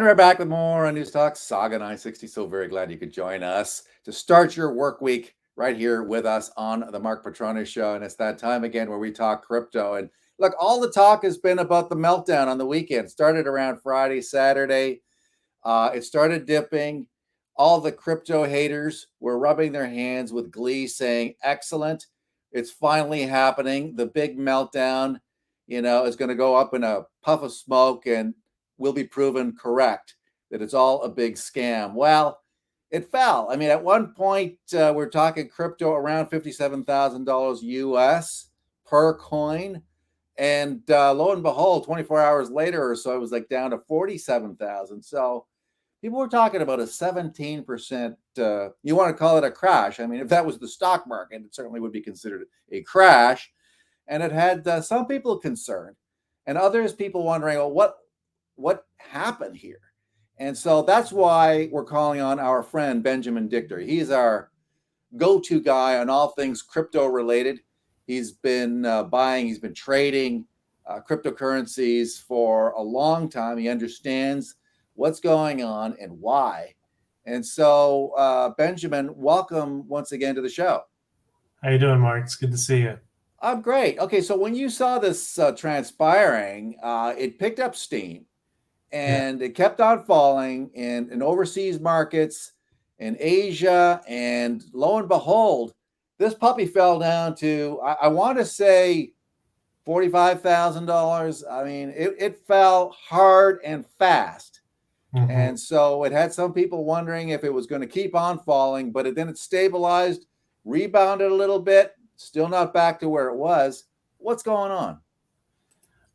And we're back with more on NewsTalk Saga 960. So very glad you could join us to start your work week right here with us on the Mark Petronis Show. And it's that time again where we talk crypto. And look, all the talk has been about the meltdown on the weekend. It started around Friday, Saturday. It started dipping. All the crypto haters were rubbing their hands with glee, saying, excellent. It's finally happening. The big meltdown, is going to go up in a puff of smoke and will be proven correct that it's all a big scam. Well, it fell. I mean, at one point, we're talking crypto around $57,000 US per coin. And lo and behold, 24 hours later or so, it was like down to 47,000. So people were talking about a 17%, you want to call it a crash. I mean, if that was the stock market, it certainly would be considered a crash. And it had some people concerned and others people wondering, well, what happened here? And so that's why we're calling on our friend Benjamin Dichter. He's our go-to guy on all things crypto related. He's been he's been trading cryptocurrencies for a long time. He understands what's going on and why. And so, Benjamin, welcome once again to the show. How you doing, Mark? It's good to see you. I'm great. Okay, so when you saw this transpiring, it picked up steam and it kept on falling in overseas markets, in Asia, and lo and behold, this puppy fell down to, I want to say, $45,000. I mean, it fell hard and fast. Mm-hmm. And so it had some people wondering if it was going to keep on falling, but then it stabilized, rebounded a little bit, still not back to where it was. What's going on?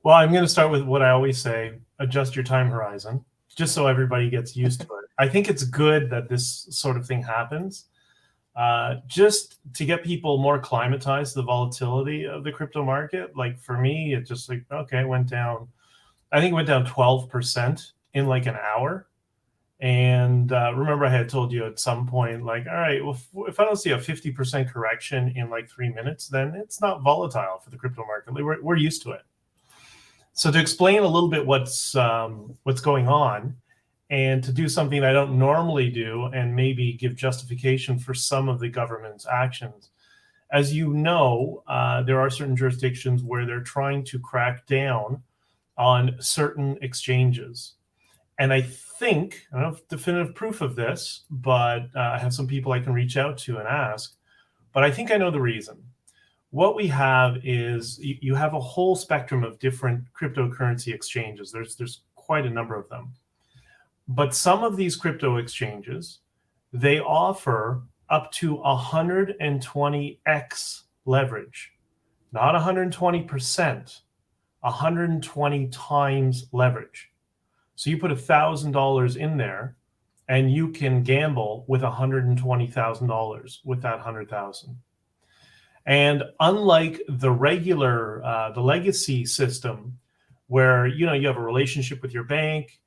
Well, I'm going to start with what I always say, adjust your time horizon, just so everybody gets used to it. I think it's good that this sort of thing happens, just to get people more acclimatized to the volatility of the crypto market. Like for me, it just like, okay, it went down. I think it went down 12% in like an hour. And remember, I had told you at some point, like, all right, well, if I don't see a 50% correction in like 3 minutes, then it's not volatile for the crypto market. We're used to it. So to explain a little bit what's going on, and to do something I don't normally do, and maybe give justification for some of the government's actions. As you know, there are certain jurisdictions where they're trying to crack down on certain exchanges. And I think, I don't have definitive proof of this, but I have some people I can reach out to and ask, but I think I know the reason. What we have is you have a whole spectrum of different cryptocurrency exchanges. There's quite a number of them. But some of these crypto exchanges, they offer up to 120x leverage, not 120%, 120 times leverage. So you put $1,000 in there and you can gamble with $120,000 with that 100,000. And unlike the regular, the legacy system, where you have a relationship with your bank,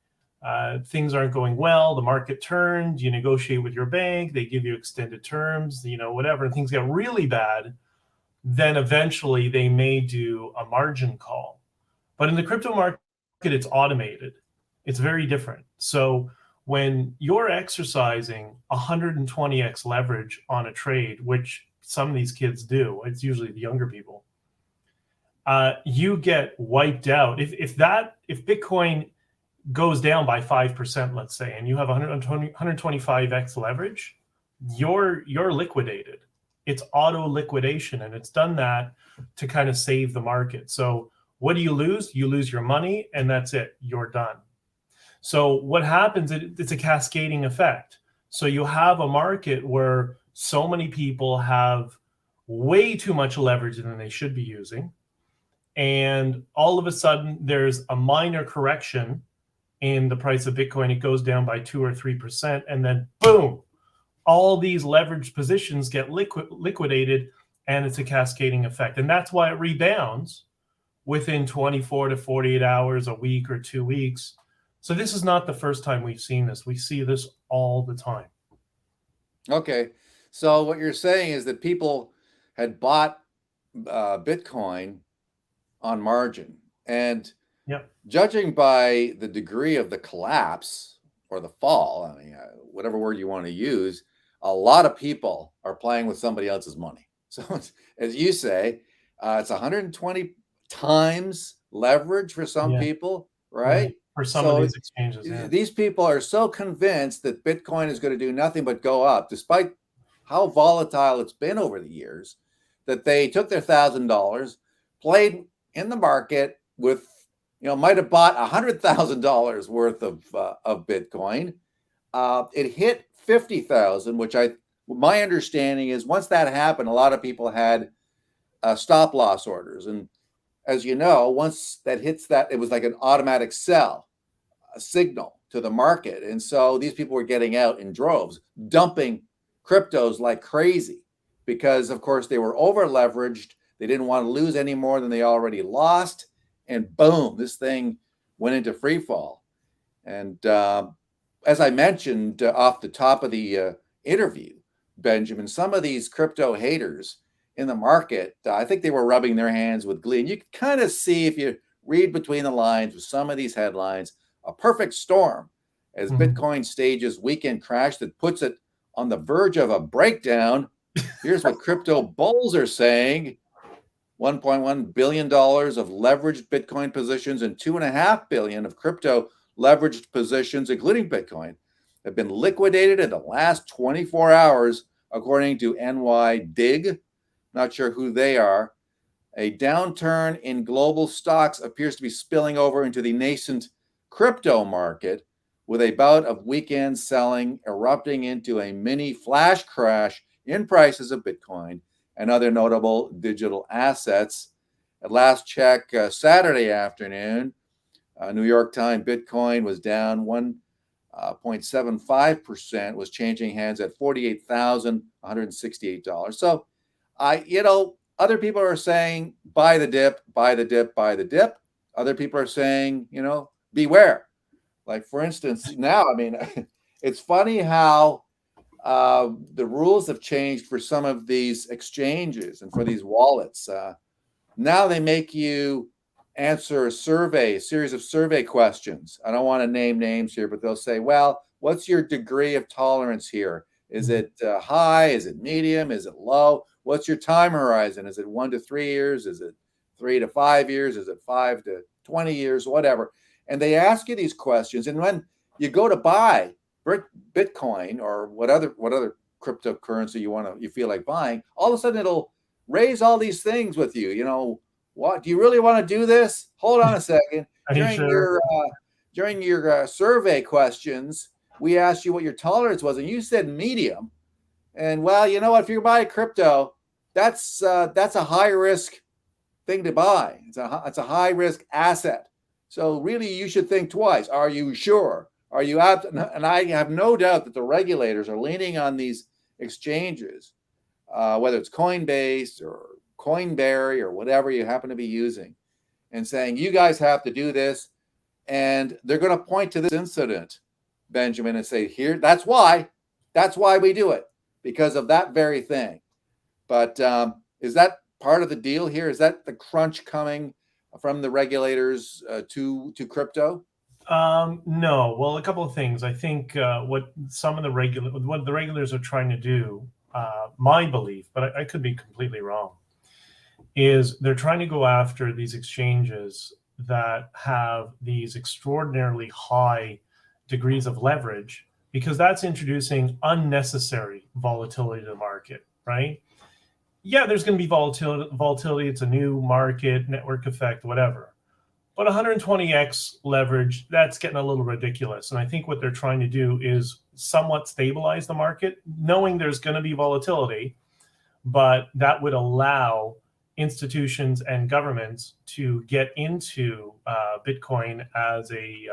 things aren't going well, the market turned, you negotiate with your bank, they give you extended terms, whatever, and things get really bad, then eventually they may do a margin call. But in the crypto market, it's automated. It's very different. So when you're exercising 120x leverage on a trade, which some of these kids do, it's usually the younger people, you get wiped out. If Bitcoin goes down by 5%, let's say, and you have 125x leverage, you're liquidated. It's auto liquidation, and it's done that to kind of save the market. So what do you lose? You lose your money, and that's it. You're done. So what happens, it's a cascading effect. So you have a market where so many people have way too much leverage than they should be using. And all of a sudden, there's a minor correction in the price of Bitcoin. It goes down by 2 or 3%. And then, boom, all these leveraged positions get liquidated, and it's a cascading effect. And that's why it rebounds within 24 to 48 hours, a week or 2 weeks. So this is not the first time we've seen this. We see this all the time. Okay. So what you're saying is that people had bought Bitcoin on margin. And Yep. Judging by the degree of the collapse or the fall, I mean, whatever word you want to use, a lot of people are playing with somebody else's money. So, as you say, it's 120 times leverage for some Yeah. people, Right. right? For some of So, these exchanges. Yeah. these people are so convinced that Bitcoin is going to do nothing but go up, despite how volatile it's been over the years, that they took their $1,000, played in the market with, might have bought $100,000 worth of Bitcoin. It hit 50,000, which my understanding is once that happened, a lot of people had stop loss orders, and as you know, once that hits that, it was like an automatic sell, a signal to the market. And so these people were getting out in droves, dumping cryptos like crazy because, of course, they were over leveraged. They didn't want to lose any more than they already lost. And boom, this thing went into free fall. And as I mentioned off the top of the interview, Benjamin, some of these crypto haters in the market, I think they were rubbing their hands with glee. And you can kind of see if you read between the lines with some of these headlines, a perfect storm as Bitcoin stages weekend crash that puts it on the verge of a breakdown. Here's what crypto bulls are saying. $1.1 billion of leveraged Bitcoin positions and $2.5 billion of crypto leveraged positions, including Bitcoin, have been liquidated in the last 24 hours, according to NYDIG. Not sure who they are. A downturn in global stocks appears to be spilling over into the nascent crypto market, with a bout of weekend selling erupting into a mini flash crash in prices of Bitcoin and other notable digital assets. At last check, Saturday afternoon, New York time Bitcoin was down 1.75%, was changing hands at $48,168. So, other people are saying buy the dip, buy the dip, buy the dip. Other people are saying, beware. Like, for instance, now, I mean, it's funny how the rules have changed for some of these exchanges and for these wallets. Now they make you answer a series of survey questions. I don't want to name names here, but they'll say, well, what's your degree of tolerance here? Is it high? Is it medium? Is it low? What's your time horizon? Is it 1 to 3 years? Is it 3 to 5 years? Is it 5 to 20 years? Whatever. And they ask you these questions. And when you go to buy Bitcoin or what other cryptocurrency you feel like buying, all of a sudden it'll raise all these things with you. What do you really want to do this? Hold on a second. Are you sure? During your survey questions, we asked you what your tolerance was, and you said medium. And well, you know what? If you're buying crypto, that's a high risk thing to buy. It's a high risk asset. So really, you should think twice. Are you sure? Are you apt? And I have no doubt that the regulators are leaning on these exchanges, whether it's Coinbase or Coinberry or whatever you happen to be using, and saying, you guys have to do this. And they're going to point to this incident, Benjamin, and say, here, that's why we do it, because of that very thing. But is that part of the deal here? Is that the crunch coming from the regulators to crypto? No. Well, a couple of things. I think what the regulators are trying to do, my belief, but I could be completely wrong, is they're trying to go after these exchanges that have these extraordinarily high degrees of leverage, because that's introducing unnecessary volatility to the market, right? Yeah, there's going to be volatility. It's a new market, network effect, whatever. But 120x leverage, that's getting a little ridiculous. And I think what they're trying to do is somewhat stabilize the market, knowing there's going to be volatility, but that would allow institutions and governments to get into Bitcoin as a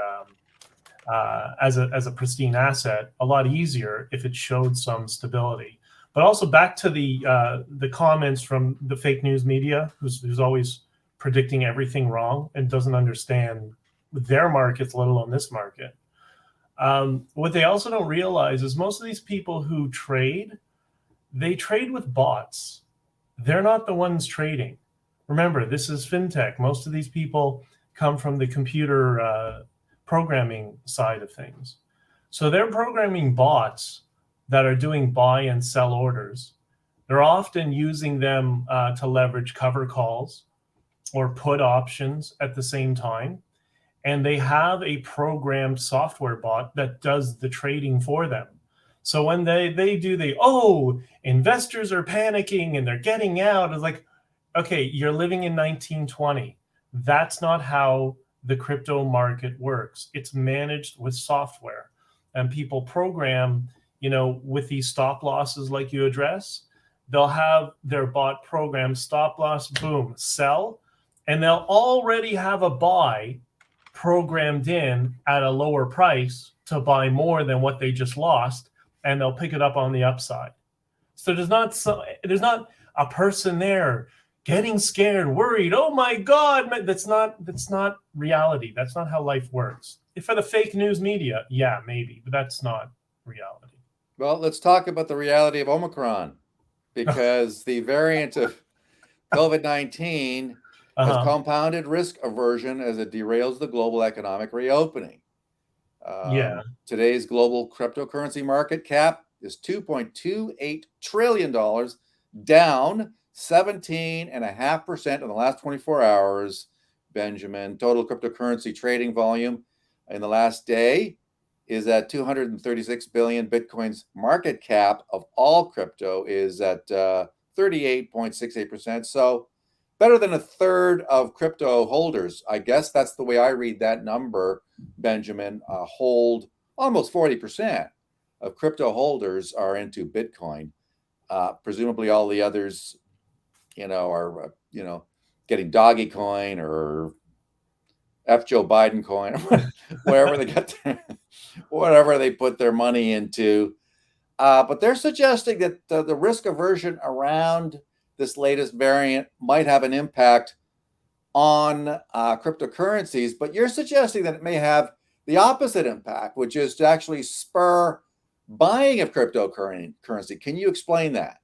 pristine asset a lot easier if it showed some stability. But also back to the comments from the fake news media, who's always predicting everything wrong and doesn't understand their markets, let alone this market. What they also don't realize is most of these people who trade, they trade with bots. They're not the ones trading. Remember, this is fintech. Most of these people come from the computer programming side of things. So they're programming bots that are doing buy and sell orders. They're often using them to leverage cover calls or put options at the same time. And they have a programmed software bot that does the trading for them. So when they do investors are panicking and they're getting out, it's like, okay, you're living in 1920. That's not how the crypto market works. It's managed with software, and people program, with these stop losses like you address. They'll have their bot program stop loss, boom, sell, and they'll already have a buy programmed in at a lower price to buy more than what they just lost, and they'll pick it up on the upside. So there's not a person there getting scared, worried. Oh my God, that's not reality. That's not how life works. If for the fake news media, yeah, maybe, but that's not reality. Well, let's talk about the reality of Omicron, because the variant of COVID-19 has compounded risk aversion as it derails the global economic reopening. Yeah. Today's global cryptocurrency market cap is $2.28 trillion, down 17.5% in the last 24 hours. Benjamin, total cryptocurrency trading volume in the last day is at 236 billion. Bitcoin's market cap of all crypto is at 38.68%. So better than a third of crypto holders. I guess that's the way I read that number, Benjamin, hold almost 40% of crypto holders are into Bitcoin. Presumably all the others, are, getting doggy coin or F Joe Biden coin, wherever they got whatever they put their money into. But they're suggesting that the risk aversion around this latest variant might have an impact on cryptocurrencies, but you're suggesting that it may have the opposite impact, which is to actually spur buying of cryptocurrency. Can you explain that?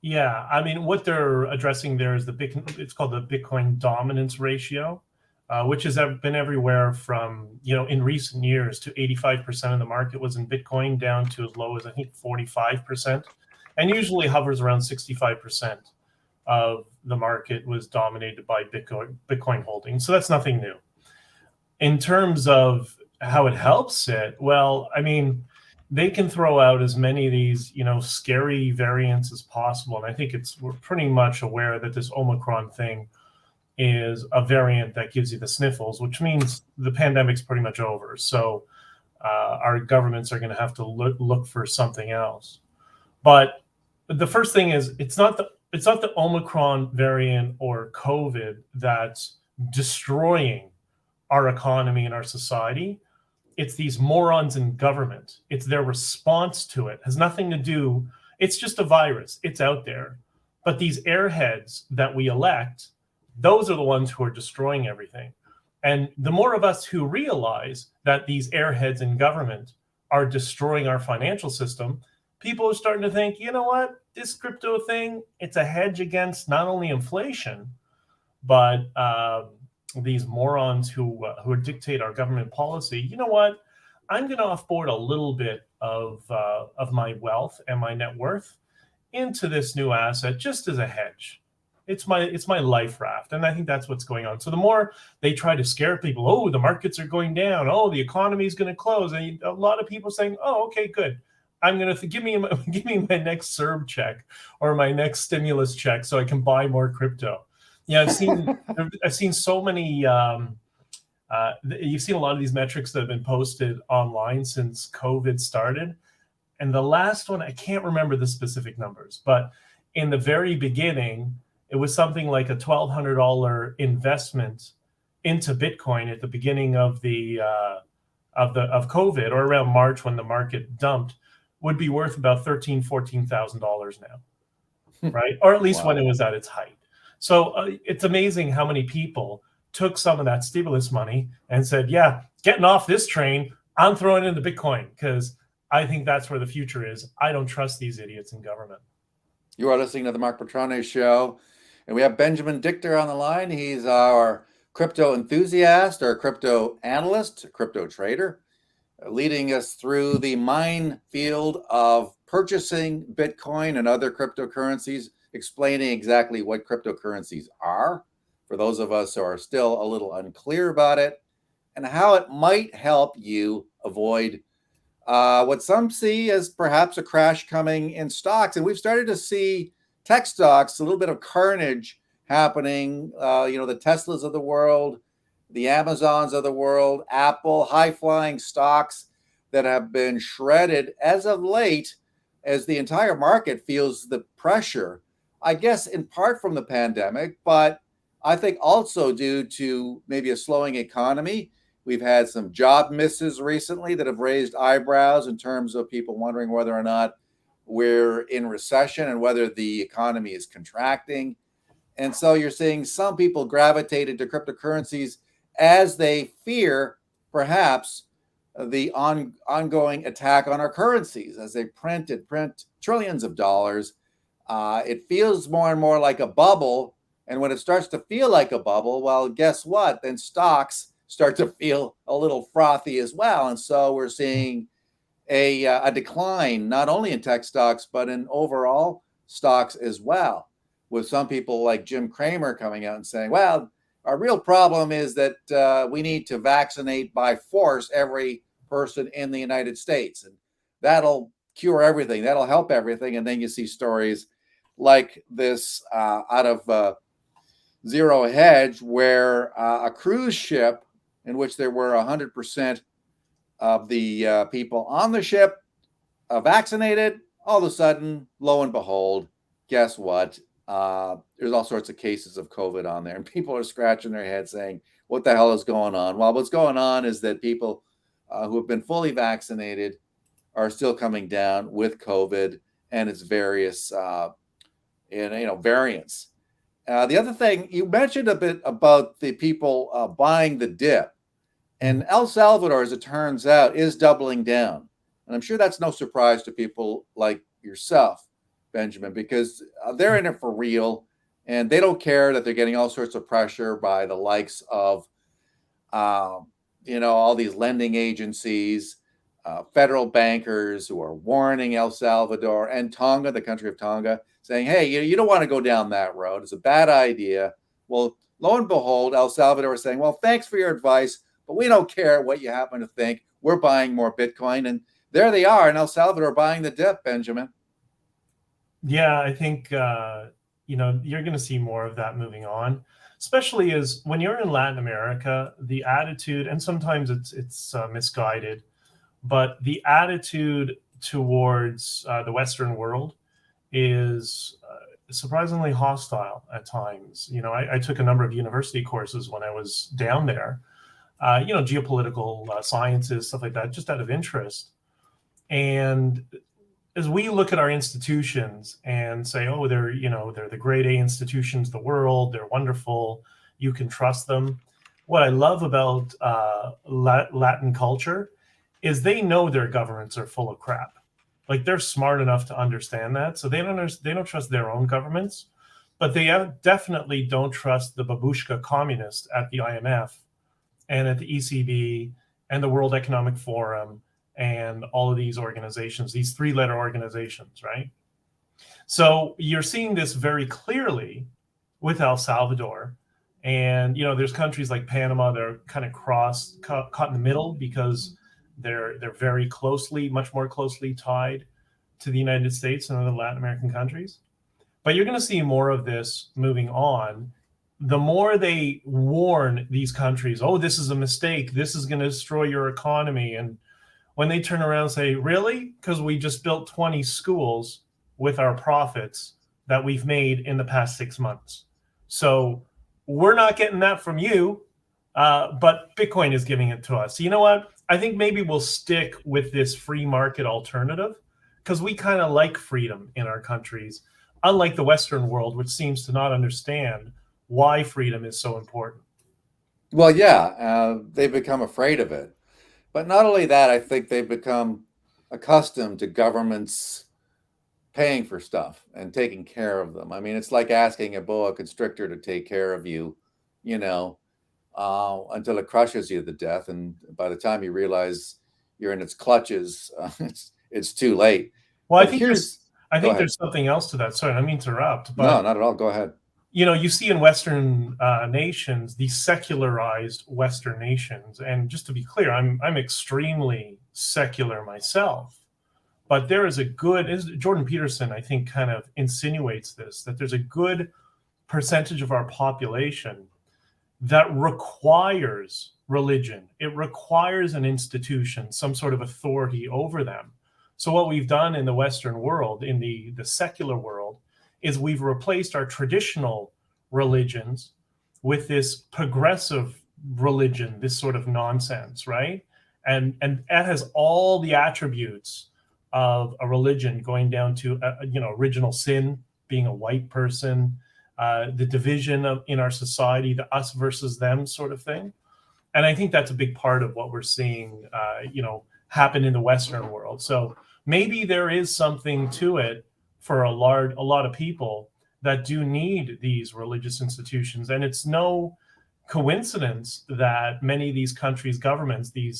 Yeah, I mean, what they're addressing there is it's called the Bitcoin dominance ratio, which has been everywhere from, in recent years to 85% of the market was in Bitcoin, down to as low as, I think, 45%, and usually hovers around 65% of the market was dominated by Bitcoin holdings. So that's nothing new. In terms of how it helps it, well, I mean, they can throw out as many of these, scary variants as possible. And I think we're pretty much aware that this Omicron thing is a variant that gives you the sniffles, which means the pandemic's pretty much over. So our governments are going to have to look for something else. But the first thing is, it's not the Omicron variant or COVID that's destroying our economy and our society. It's these morons in government. It's their response to it. It has nothing to do. It's just a virus. It's out there. But these airheads that we elect, those are the ones who are destroying everything. And the more of us who realize that these airheads in government are destroying our financial system, people are starting to think, you know what, this crypto thing, it's a hedge against not only inflation, but these morons who dictate our government policy. You know what? I'm going to offboard a little bit of my wealth and my net worth into this new asset just as a hedge. It's my life raft, and I think that's what's going on. So the more they try to scare people, oh, the markets are going down, oh, the economy is going to close, and a lot of people saying, oh, okay, good. I'm going to give me my next CERB check or my next stimulus check so I can buy more crypto. Yeah, I've seen so many. You've seen a lot of these metrics that have been posted online since COVID started, and the last one, I can't remember the specific numbers, but in the very beginning, it was something like a $1,200 investment into Bitcoin at the beginning of COVID, or around March when the market dumped, would be worth about $13,000-$14,000 now, right? Or at least Wow. when it was at its height. So it's amazing how many people took some of that stimulus money and said, yeah, getting off this train, I'm throwing it into Bitcoin because I think that's where the future is. I don't trust these idiots in government. You are listening to the Mark Petrone Show, and we have Benjamin Dichter on the line. He's our crypto enthusiast or a crypto analyst, a crypto trader, leading us through the minefield of purchasing Bitcoin and other cryptocurrencies, explaining exactly what cryptocurrencies are for those of us who are still a little unclear about it, and how it might help you avoid what some see as perhaps a crash coming in stocks. And we've started to see tech stocks, a little bit of carnage happening. The Teslas of the world, the Amazons of the world, Apple, high flying stocks that have been shredded as of late as the entire market feels the pressure, I guess, in part from the pandemic, but I think also due to maybe a slowing economy. We've had some job misses recently that have raised eyebrows in terms of people wondering whether or not we're in recession and whether the economy is contracting. And so you're seeing some people gravitated to cryptocurrencies as they fear perhaps the ongoing attack on our currencies as they print trillions of dollars. It feels more and more like a bubble. And when it starts to feel like a bubble, well, guess what? Then stocks start to feel a little frothy as well. And so we're seeing a decline, not only in tech stocks, but in overall stocks as well, with some people like Jim Cramer coming out and saying, well, our real problem is that we need to vaccinate by force every person in the United States. And that'll cure everything. That'll help everything. And then you see stories like this out of Zero Hedge, where a cruise ship in which there were 100% of the people on the ship vaccinated, all of a sudden, lo and behold, guess what? There's all sorts of cases of COVID on there, and people are scratching their heads saying, what the hell is going on? Well, what's going on is that people who have been fully vaccinated are still coming down with COVID and its various variants. The other thing, you mentioned a bit about the people buying the dip. And El Salvador, as it turns out, is doubling down. And I'm sure that's no surprise to people like yourself, Benjamin, because they're in it for real. And they don't care that they're getting all sorts of pressure by the likes of, all these lending agencies, federal bankers who are warning El Salvador and Tonga, the country of Tonga, saying, hey, you don't want to go down that road. It's a bad idea. Well, lo and behold, El Salvador is saying, well, thanks for your advice, but we don't care what you happen to think. We're buying more Bitcoin. And there they are in El Salvador buying the dip, Benjamin. Yeah, I think, you're going to see more of that moving on, especially as when you're in Latin America, the attitude, and sometimes it's misguided, but the attitude towards the Western world is surprisingly hostile at times. I took a number of university courses when I was down there, geopolitical sciences, stuff like that, just out of interest. And as we look at our institutions and say, oh, they're the grade A institutions of the world, they're wonderful, you can trust them. What I love about Latin culture is they know their governments are full of crap. Like, they're smart enough to understand that, so they don't trust their own governments, but they definitely don't trust the babushka communists at the IMF and at the ECB and the World Economic Forum and all of these organizations, these three-letter organizations, right? So you're seeing this very clearly with El Salvador. And, there's countries like Panama that are kind of caught in the middle because they're very closely, much more closely tied to the United States and other Latin American countries. But you're going to see more of this moving on. The more they warn these countries, oh, this is a mistake, this is going to destroy your economy. And when they turn around and say, really? Because we just built 20 schools with our profits that we've made in the past 6 months. So we're not getting that from you, but Bitcoin is giving it to us. So you know what? I think maybe we'll stick with this free market alternative because we kind of like freedom in our countries, unlike the Western world, which seems to not understand why freedom is so important. Well, yeah, they've become afraid of it. But not only that, I think they've become accustomed to governments paying for stuff and taking care of them. I mean, it's like asking a boa constrictor to take care of you, you know, until it crushes you to death. And by the time you realize you're in its clutches, it's too late. Well, But here's, I go think ahead. there's something else to that. Sorry, I don't mean to interrupt, No, but not at all. Go ahead. you see in Western nations, these secularized Western nations, and just to be clear, I'm extremely secular myself. But there is a good, Jordan Peterson, I think, kind of insinuates this, that there's a good percentage of our population that requires religion. It requires an institution, some sort of authority over them. So what we've done in the Western world, in the secular world, is we've replaced our traditional religions with this progressive religion, this sort of nonsense, right? And that has all the attributes of a religion, going down to original sin, being a white person, the division in our society, the us versus them sort of thing. And I think that's a big part of what we're seeing, happen in the Western world. So maybe there is something to it for a lot of people that do need these religious institutions. And it's no coincidence that many of these countries' governments, the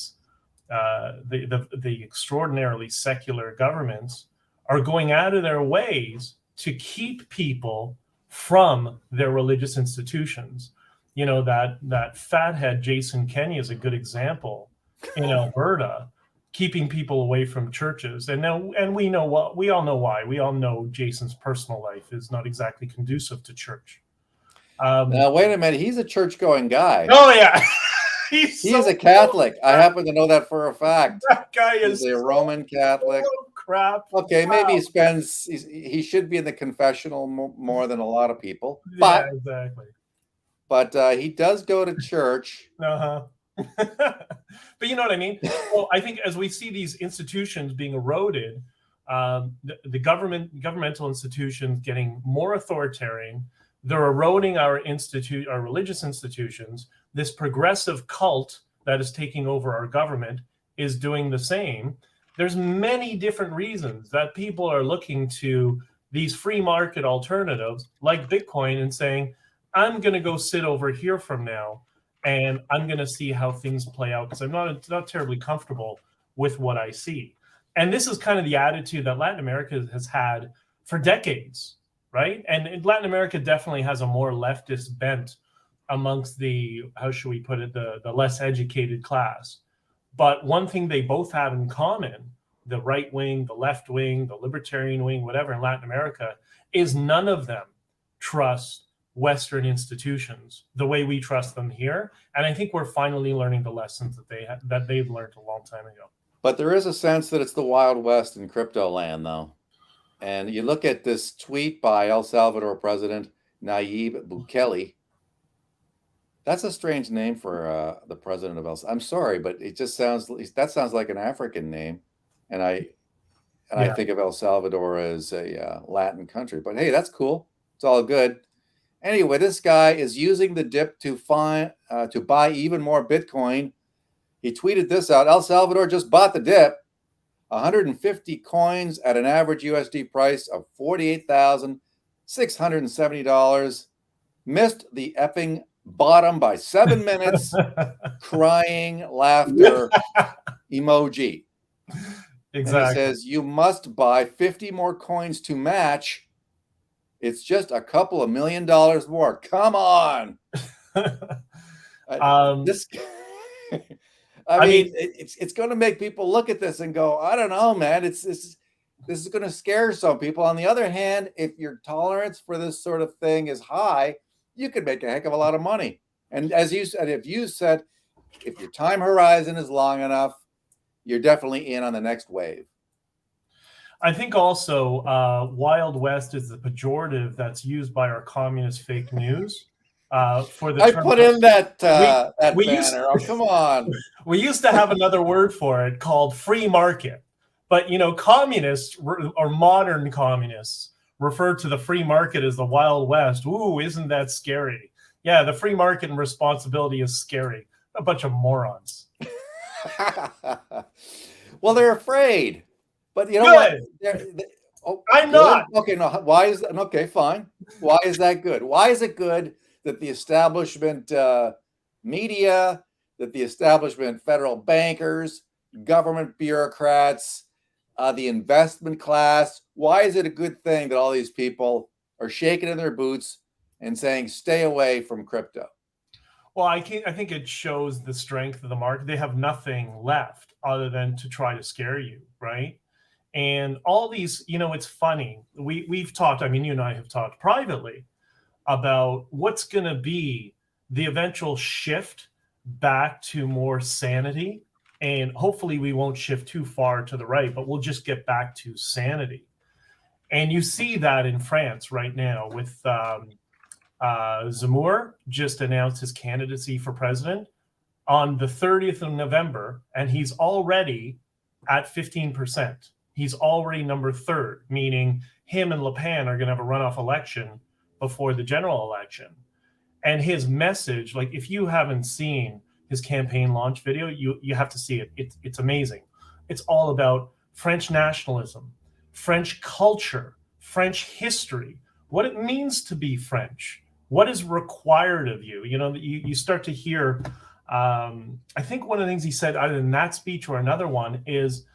extraordinarily secular governments, are going out of their ways to keep people from their religious institutions. That fathead Jason Kenney is a good example in Alberta, keeping people away from churches. And we all know why. We all know Jason's personal life is not exactly conducive to church. Now, wait a minute. He's a church-going guy. Oh yeah. He is a Catholic. I happen to know that for a fact. That guy is He's a Roman Catholic. Crap. Okay, maybe he should be in the confessional more than a lot of people. Yeah, exactly. But he does go to church. But you know what I mean? Well, I think as we see these institutions being eroded, the governmental institutions getting more authoritarian, they're eroding our religious institutions. This progressive cult that is taking over our government is doing the same. There's many different reasons that people are looking to these free market alternatives like Bitcoin and saying, I'm going to go sit over here from now, and I'm going to see how things play out because I'm not terribly comfortable with what I see. And this is kind of the attitude that Latin America has had for decades, right? And Latin America definitely has a more leftist bent amongst the, how should we put it, the less educated class. But one thing they both have in common, the right wing, the left wing, the libertarian wing, whatever in Latin America, is none of them trust Western institutions the way we trust them here. And I think we're finally learning the lessons that they've learned a long time ago. But there is a sense that it's the Wild West in crypto land, though. And you look at this tweet by El Salvador President Nayib Bukele. That's a strange name for the president of El Salvador. I'm sorry, but it just sounds like an African name. And I think of El Salvador as a Latin country. But hey, that's cool. It's all good. Anyway, this guy is using the dip to buy even more Bitcoin. He tweeted this out. El Salvador just bought the dip, 150 coins at an average USD price of $48,670. Missed the effing bottom by 7 minutes. Crying laughter emoji. Exactly. And he says, you must buy 50 more coins to match. It's just a couple of $1 million more. Come on. I mean, it's going to make people look at this and go, I don't know, man. This is going to scare some people. On the other hand, if your tolerance for this sort of thing is high, you could make a heck of a lot of money. And as you said, if your time horizon is long enough, you're definitely in on the next wave. I think also Wild West is the pejorative that's used by our communist fake news. For the I put in that banner. Oh, come on. We used to have another word for it called free market. But, communists or modern communists refer to the free market as the Wild West. Ooh, isn't that scary? Yeah, the free market and responsibility is scary. A bunch of morons. Well, they're afraid. But you know what? I'm not. Okay, no. Why is that? Okay, fine. Why is that good? Why is it good that the establishment media, that the establishment, federal bankers, government bureaucrats, the investment class. Why is it a good thing that all these people are shaking in their boots and saying, stay away from crypto? Well, I think it shows the strength of the market. They have nothing left other than to try to scare you, right? And all these, it's funny. We've talked, I mean, you and I have talked privately about what's going to be the eventual shift back to more sanity. And hopefully we won't shift too far to the right, but we'll just get back to sanity. And you see that in France right now with Zemmour just announced his candidacy for president on the 30th of November, and he's already at 15%. He's already number third, meaning him and Le Pen are going to have a runoff election before the general election. And his message, like if you haven't seen his campaign launch video, you have to see it. It's amazing. It's all about French nationalism, French culture, French history, what it means to be French, what is required of you. You start to hear, I think one of the things he said either in that speech or another one is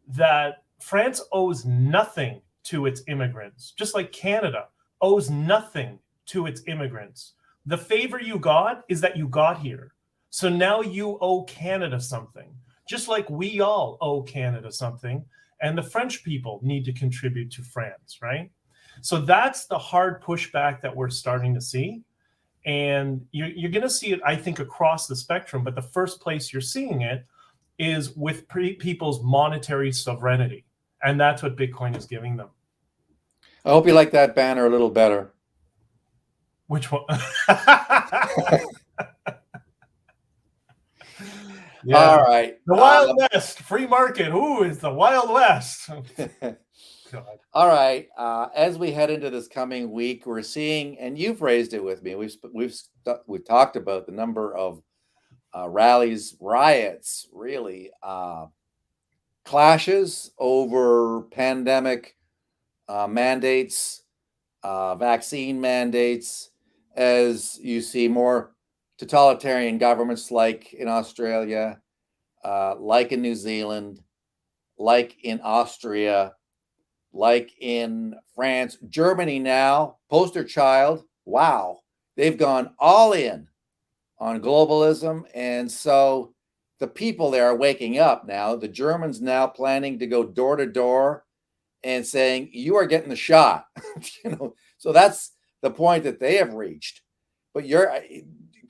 that France owes nothing to its immigrants, just like Canada owes nothing to its immigrants. The favor you got is that you got here. So now you owe Canada something, just like we all owe Canada something. And the French people need to contribute to France, right? So that's the hard pushback that we're starting to see. And you're going to see it, I think, across the spectrum. But the first place you're seeing it is with people's monetary sovereignty. And that's what Bitcoin is giving them. I hope you like that banner a little better. Which one? Yeah. All right. The Wild West, free market. Ooh, it's the Wild West. God. All right. As we head into this coming week, we're seeing, and you've raised it with me. We've talked about the number of rallies, riots, really clashes over pandemic mandates, vaccine mandates, as you see more totalitarian governments like in Australia, like in New Zealand, like in Austria, like in France, Germany now, poster child. Wow. They've gone all in on globalism. And so the people there are waking up now. The Germans now planning to go door to door and saying, you are getting the shot. So that's the point that they have reached. But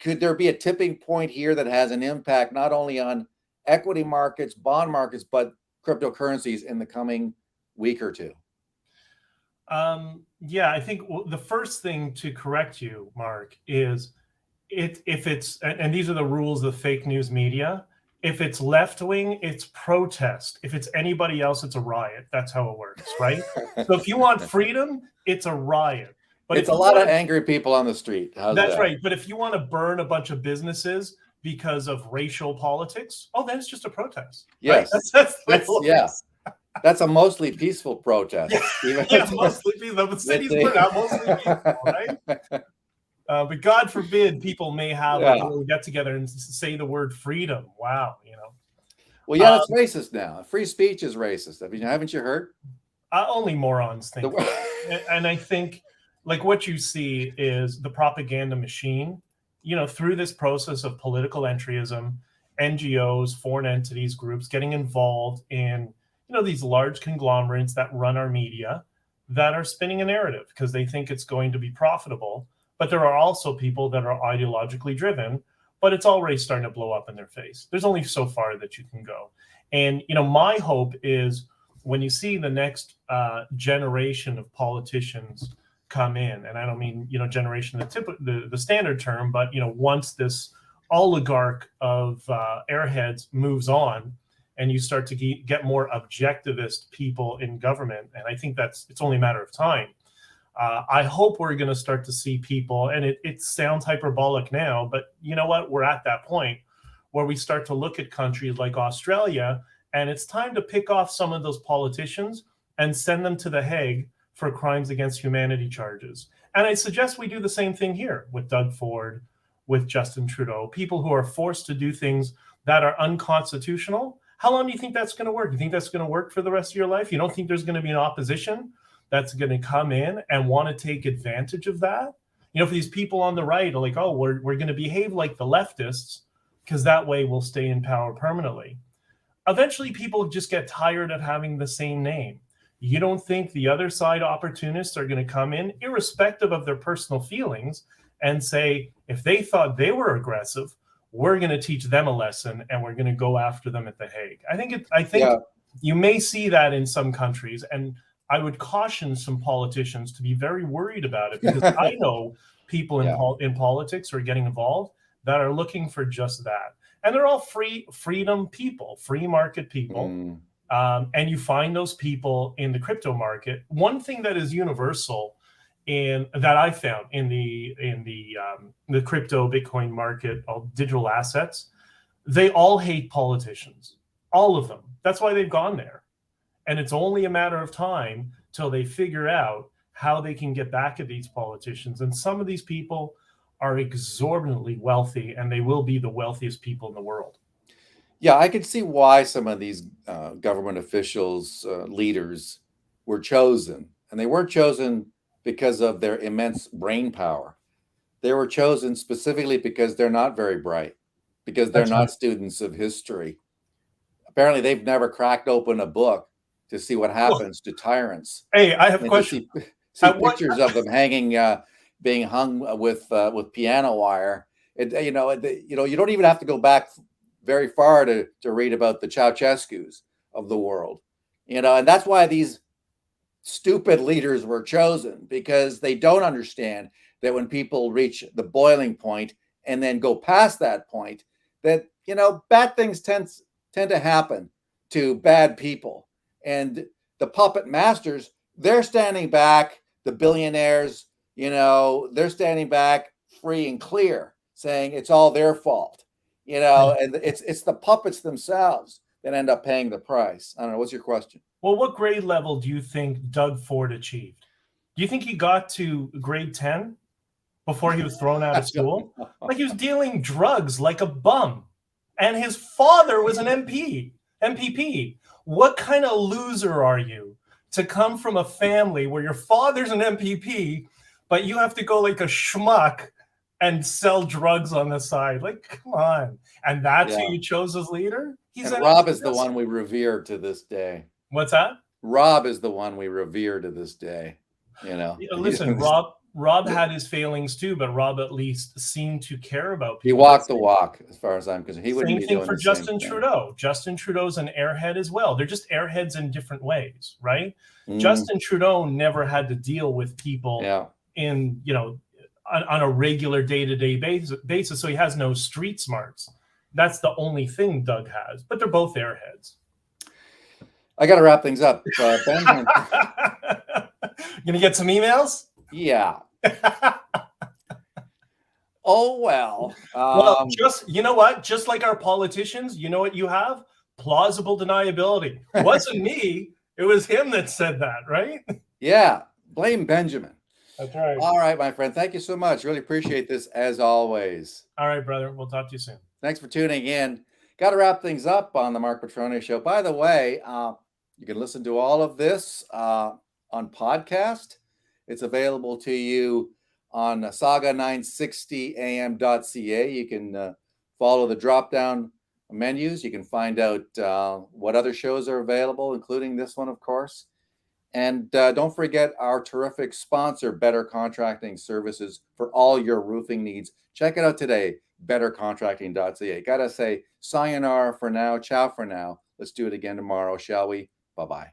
could there be a tipping point here that has an impact not only on equity markets, bond markets, but cryptocurrencies in the coming week or two? Yeah, I think the first thing to correct you, Mark, is if it's, and these are the rules of fake news media, if it's left wing, it's protest. If it's anybody else, it's a riot. That's how it works, right? So if you want freedom, it's a riot. But it's a lot of angry people on the street. That's right. But if you want to burn a bunch of businesses because of racial politics, then it's just a protest. Yes. Right? That's a mostly peaceful protest. Mostly peaceful. The cities were not mostly peaceful, right? But God forbid people may have a little get together and say the word freedom. Wow, Well, yeah, it's racist now. Free speech is racist. Haven't you heard? Only morons think. And I think, like, what you see is the propaganda machine. Through this process of political entryism, NGOs, foreign entities, groups getting involved in these large conglomerates that run our media that are spinning a narrative because they think it's going to be profitable. But there are also people that are ideologically driven, but it's already starting to blow up in their face. There's only so far that you can go. And, my hope is when you see the next generation of politicians come in, and I don't mean, generation, the standard term, but, once this oligarch of airheads moves on, and you start to get more objectivist people in government. And I think it's only a matter of time. I hope we're going to start to see people, and it sounds hyperbolic now, but you know what? We're at that point where we start to look at countries like Australia, and it's time to pick off some of those politicians and send them to The Hague for crimes against humanity charges. And I suggest we do the same thing here with Doug Ford, with Justin Trudeau, people who are forced to do things that are unconstitutional. How long do you think that's going to work? You think that's going to work for the rest of your life? You don't think there's going to be an opposition that's going to come in and want to take advantage of that? You know, for these people on the right are like, oh, we're going to behave like the leftists because that way we'll stay in power permanently. Eventually, people just get tired of having the same name. You don't think the other side opportunists are going to come in, irrespective of their personal feelings, and say, if they thought they were aggressive, we're going to teach them a lesson and we're going to go after them at The Hague. I think you may see that in some countries, and I would caution some politicians to be very worried about it, because I know people in politics who are getting involved that are looking for just that. And they're all freedom people, free market people. And you find those people in the crypto market. One thing that is universal that I found in the crypto Bitcoin market of digital assets, they all hate politicians, all of them. That's why they've gone there. And it's only a matter of time till they figure out how they can get back at these politicians. And some of these people are exorbitantly wealthy, and they will be the wealthiest people in the world. Yeah, I could see why some of these government officials, leaders, were chosen. And they weren't chosen because of their immense brain power. They were chosen specifically because they're not very bright, because they're not students of history. Apparently, they've never cracked open a book to see what happens to tyrants. Hey, I have a question. See pictures of them hanging, being hung with piano wire. You don't even have to go back very far to read about the Ceausescus of the world, and that's why these stupid leaders were chosen, because they don't understand that when people reach the boiling point and then go past that point, that bad things tend to happen to bad people. And the puppet masters, they're standing back, the billionaires, they're standing back free and clear, saying it's all their fault. And it's the puppets themselves that end up paying the price. I don't know. What's your question? Well, what grade level do you think Doug Ford achieved? Do you think he got to grade 10 before he was thrown out of school? Like, he was dealing drugs like a bum. And his father was an MPP. What kind of loser are you to come from a family where your father's an MPP, but you have to go like a schmuck and sell drugs on the side? Like, come on. And that's who you chose as leader? Rob is the one we revere to this day. What's that? Rob is the one we revere to this day. Listen, Rob had his failings too, but Rob at least seemed to care about people. He walked the walk, as far as I'm concerned. He wouldn't be doing the same thing. Justin Trudeau. Justin Trudeau's an airhead as well. They're just airheads in different ways, right? Justin Trudeau never had to deal with people in, on a regular day-to-day basis, so he has no street smarts. That's the only thing Doug has, but they're both airheads. I got to wrap things up. Ben, gonna get some emails? Yeah. Oh, well. Well, you know what? Just like our politicians, you know what you have? Plausible deniability. It wasn't me. It was him that said that, right? Yeah. Blame Benjamin. That's right. All right, my friend. Thank you so much. Really appreciate this, as always. All right, brother. We'll talk to you soon. Thanks for tuning in. Got to wrap things up on the Mark Petrone Show. By the way, you can listen to all of this on podcast. It's available to you on saga960am.ca. You can follow the drop-down menus. You can find out what other shows are available, including this one, of course. And don't forget our terrific sponsor, Better Contracting Services, for all your roofing needs. Check it out today, bettercontracting.ca. Gotta say, sayonara for now, ciao for now. Let's do it again tomorrow, shall we? Bye-bye.